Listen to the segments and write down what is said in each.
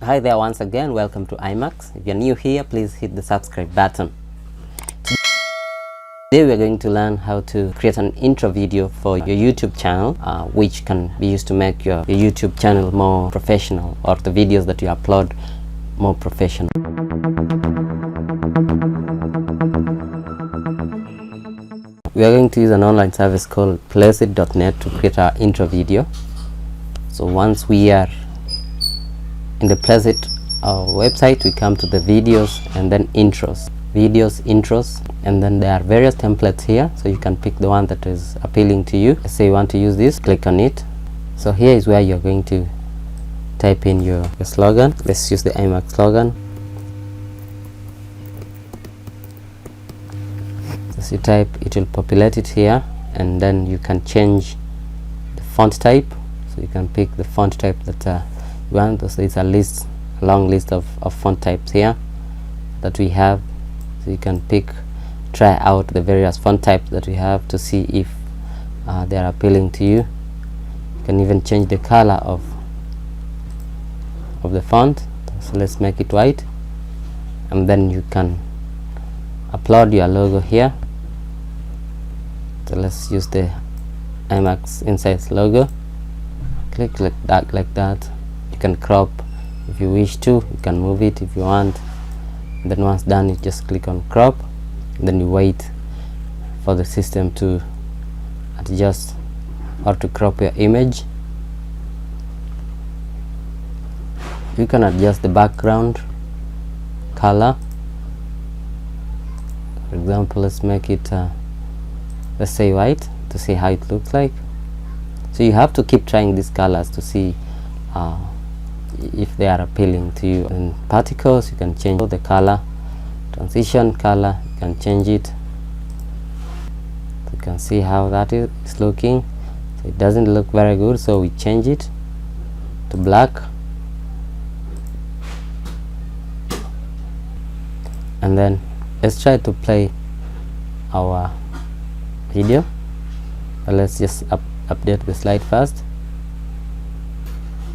Hi there once again, welcome to IMAX. If you're new here, please hit the subscribe button. Today we're going to learn how to create an intro video for your YouTube channel, which can be used to make your YouTube channel more professional, or the videos that you upload more professional. We are going to use an online service called placeit.net to create our intro video. So once we are in the Placeit website, we come to the videos and then intros, and then there are various templates here, so you can pick the one that is appealing to you. Let's say you want to use this, click on it. So here is where you're going to type in your slogan. Let's use the IMAX slogan. As you type, it will populate it here, and then you can change the font type. So you can pick the font type that you want. So it's a long list of font types here that we have. So you can try out the various font types that we have to see if they are appealing to you. You can even change the color of the font. So let's make it white, and then you can upload your logo here. So let's use the IMAX Insights logo. Click like that. You can crop if you wish to. You can move it if you want. And then once done, you just click on crop, and then you wait for the system to adjust or to crop your image. You can adjust the background color. For example, let's make it let's say white, to see how it looks like. So you have to keep trying these colors to see if they are appealing to you. And particles, you can change the color. Transition color, you can change it. You can see how that is looking. So it doesn't look very good, so we change it to black. And then let's try to play our video. But let's just update the slide first.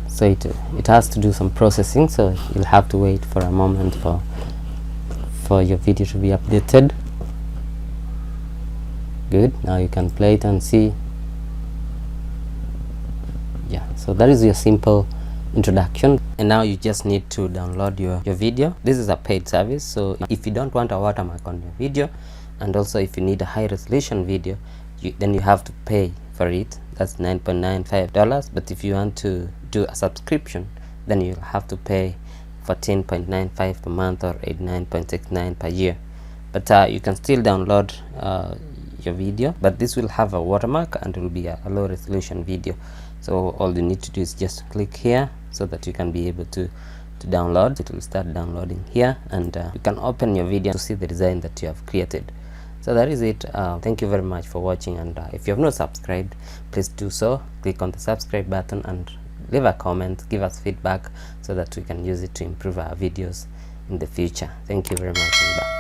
So it has to do some processing, so you'll have to wait for a moment for your video to be updated. Good, now you can play it and see. Yeah, so that is your simple introduction, and now you just need to download your video. This is a paid service, so if you don't want a watermark on your video, and also if you need a high resolution video, then you have to pay for it. That's $9.95. But if you want to do a subscription, then you'll have to pay $14.95 per month or $89.69 per year. But you can still download your video, but this will have a watermark and it will be a low resolution video. So all you need to do is just click here so that you can be able to download. It will start downloading here, and you can open your video to see the design that you have created. So that is it. Thank you very much for watching, and if you have not subscribed, please do so. Click on the subscribe button and leave a comment, give us feedback so that we can use it to improve our videos in the future. Thank you very much, and bye.